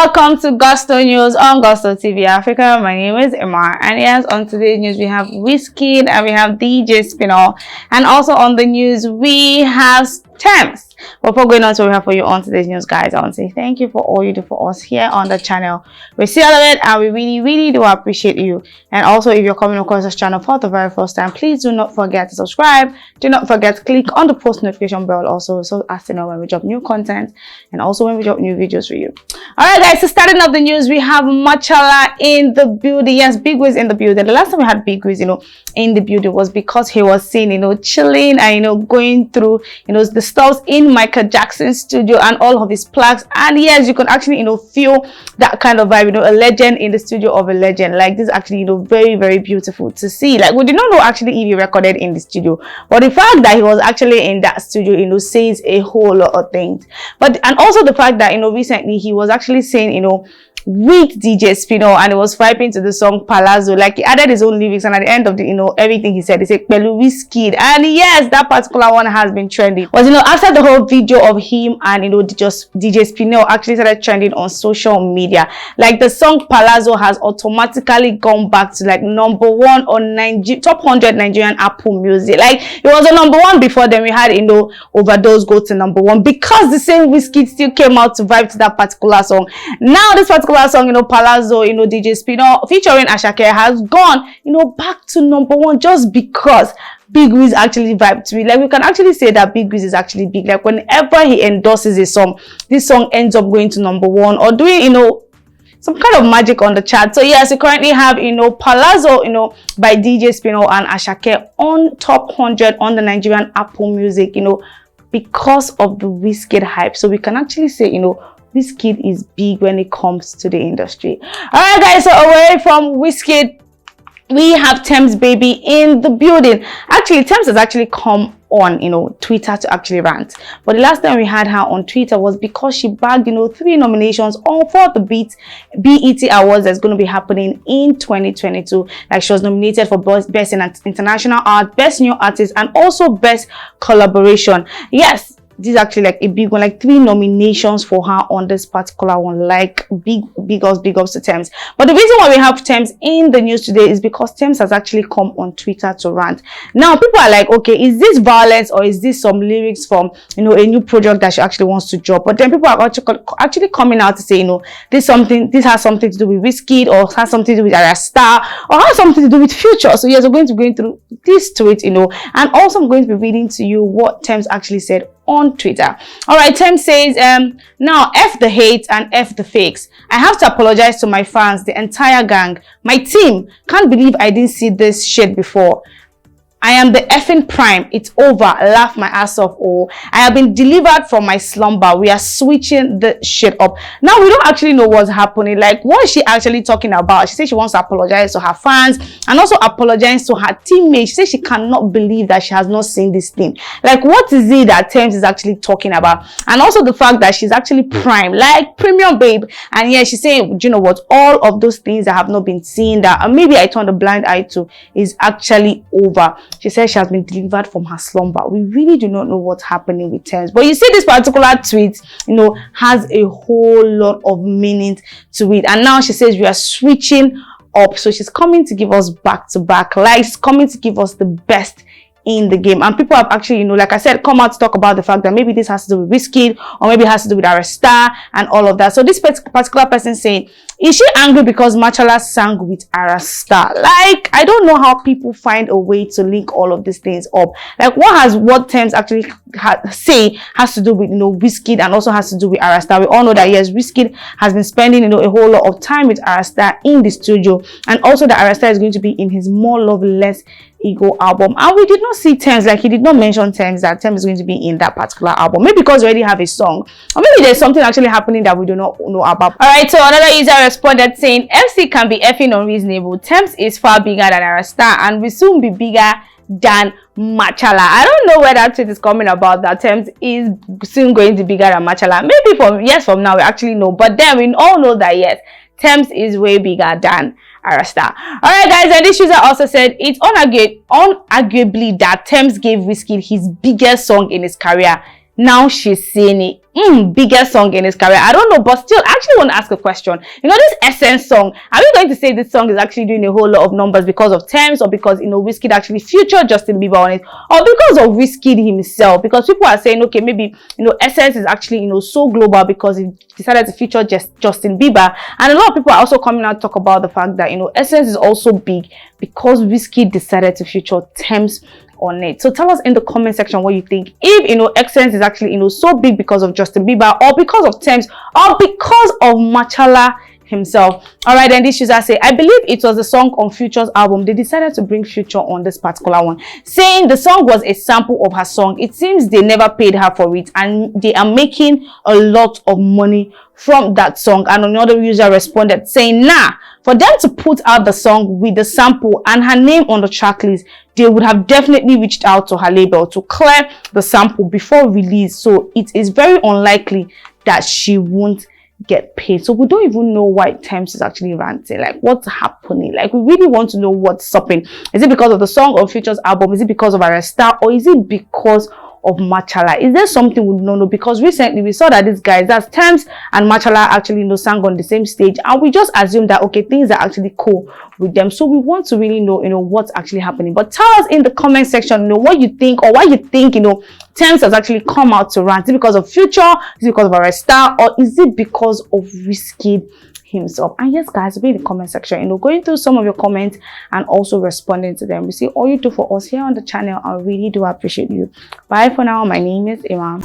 Welcome to Gusto News on Gusto TV Africa. My name is Emma, and yes, on today's news we have Wizkid and we have DJ Spinall, and also on the news we have Tems. Before going on to what we have for you on today's news, guys, I want to say thank you for all you do for us here on the channel. We see all of it and we really do appreciate you. And also, if you're coming across this channel for the very first time, please do not forget to subscribe. Do not forget to click on the post notification bell also, so as to know when we drop new content and also when we drop new videos for you. Alright guys, so starting up the news, we have Machala in the building. Yes, Big Wiz in the building. The last time we had Big Wiz, in the building was because he was seen, chilling and going through, the stuff in Michael Jackson's studio and all of his plugs. And yes, you can actually, feel that kind of vibe, a legend in the studio of a legend. Like, this is actually, very beautiful to see. Like, we did not know actually if he recorded in the studio, but the fact that he was actually in that studio, says a whole lot of things. And also the fact that, recently he was actually saying, with DJ Spinall, and it was vibing to the song Palazzo. Like, he added his own lyrics, and at the end of the everything he said Pelu Wizkid. And yes, that particular one has been trending. Was after the whole video of him and just DJ Spinall actually started trending on social media. Like, the song Palazzo has automatically gone back to like #1 on top 100 Nigerian Apple Music. Like, it was a #1 before. Then we had Overdose go to #1 because the same Wizkid still came out to vibe to that particular song. Now this particular song, Palazzo, DJ Spinall featuring Asake has gone, back to #1 just because Big Wiz actually vibed to it. Like, we can actually say that Big Wiz is actually big. Like, whenever he endorses a song, this song ends up going to #1 or doing, some kind of magic on the chart. So yes, we currently have, Palazzo, by DJ Spinall and Asake on top 100 on the Nigerian Apple Music, because of the Wizkid hype. So we can actually say, Wizkid is big when it comes to the industry. Alright guys, so away from Wizkid, we have Tems baby in the building. Actually, Tems has actually come on Twitter to actually rant, but the last time we had her on Twitter was because she bagged 3 nominations for the BET Awards that's going to be happening in 2022. Like, she was nominated for Best in International Art, Best New Artist, and also Best Collaboration. Yes, this is actually like a big one, like 3 nominations for her on this particular one. Like, big ups to Tems. But the reason why we have Tems in the news today is because Tems has actually come on Twitter to rant. Now people are like, okay, is this violence or is this some lyrics from a new project that she actually wants to drop? But then people are actually coming out to say, this has something to do with Wizkid, or has something to do with Arasta, or has something to do with Future. So yes, we're going to be going through this tweet, and also I'm going to be reading to you what Tems actually said on Twitter. Alright, Tems says, now F the hate and F the fakes. I have to apologize to my fans, the entire gang, my team. Can't believe I didn't see this shit before. I am the effing prime. It's over. Laugh my ass off. Oh, I have been delivered from my slumber. We are switching the shit up. Now we don't actually know what's happening. Like, what is she actually talking about? She says she wants to apologize to her fans and also apologize to her teammates. She says she cannot believe that she has not seen this thing. Like, what is it that Tems is actually talking about? And also the fact that she's actually prime, like premium babe. And yeah, she's saying, you know what, all of those things that have not been seen, that maybe I turned a blind eye to, is actually over. She says she has been delivered from her slumber. We really do not know what's happening with Tems. But you see, this particular tweet, has a whole lot of meaning to it. And now she says we are switching up. So she's coming to give us back-to-back likes, coming to give us the best in the game. And people have actually, like I said, come out to talk about the fact that maybe this has to do with Wizkid, or maybe it has to do with Arasta and all of that. So this particular person saying, is she angry because Machala sang with Arasta? Like, I don't know how people find a way to link all of these things up. Like, what Tems actually say has to do with Wizkid, and also has to do with Arasta. We all know that yes, Wizkid has been spending a whole lot of time with Arasta in the studio, and also that Arasta is going to be in his More Love Less Ego album. And we did not see Tems, like he did not mention Tems, that Tems is going to be in that particular album. Maybe because we already have a song, or maybe there's something actually happening that we do not know about. Alright, so another user responded saying, MC can be effing unreasonable. Tems is far bigger than Arasta and will soon be bigger than Machala. I don't know where that tweet is coming about, that Tems is soon going to be bigger than Machala. Maybe from now we actually know, but then we all know that yes, Tems is way bigger than Arasta. Alright guys, and this user also said it's unarguably that Tems gave Wizkid his biggest song in his career. Now she's saying it. biggest song in his career. I don't know, but still, I actually want to ask a question. You know, this Essence song, are we going to say this song is actually doing a whole lot of numbers because of Tems, or because, you know, Wizkid actually featured Justin Bieber on it, or because of Wizkid himself? Because people are saying, okay, maybe, you know, Essence is actually, you know, so global because he decided to feature Justin Bieber. And a lot of people are also coming out to talk about the fact that, you know, Essence is also big because Wizkid decided to feature Tems on it. So tell us in the comment section what you think, if, you know, Essence is actually, you know, so big because of Justin Bieber, or because of Tems, or because of Machala himself. All right, then this user say, I believe it was the song on Future's album. They decided to bring Future on this particular one, saying the song was a sample of her song. It seems they never paid her for it, and they are making a lot of money from that song. And another user responded saying, nah, for them to put out the song with the sample and her name on the track list, they would have definitely reached out to her label to clear the sample before release. So it is very unlikely that she won't get paid. So we don't even know why Tems is actually ranting. Like, what's happening? Like, we really want to know what's stopping. Is it because of the song on Future's album? Is it because of our star, or is it because of Machala? Is there something we don't know? Because recently we saw that these guys, that's Tems and Machala, actually, you know, sang on the same stage, and we just assumed that, okay, things are actually cool with them. So we want to really know, you know, what's actually happening. But tell us in the comment section, you know, what you think, or why you think, you know, Tems has actually come out to rant. Is it because of Future? Is it because of our star? Or is it because of Wizkid himself? And yes, guys, be in the comment section, you know, going through some of your comments and also responding to them. We see all you do for us here on the channel. I really do appreciate you. Bye for now. My name is Imam.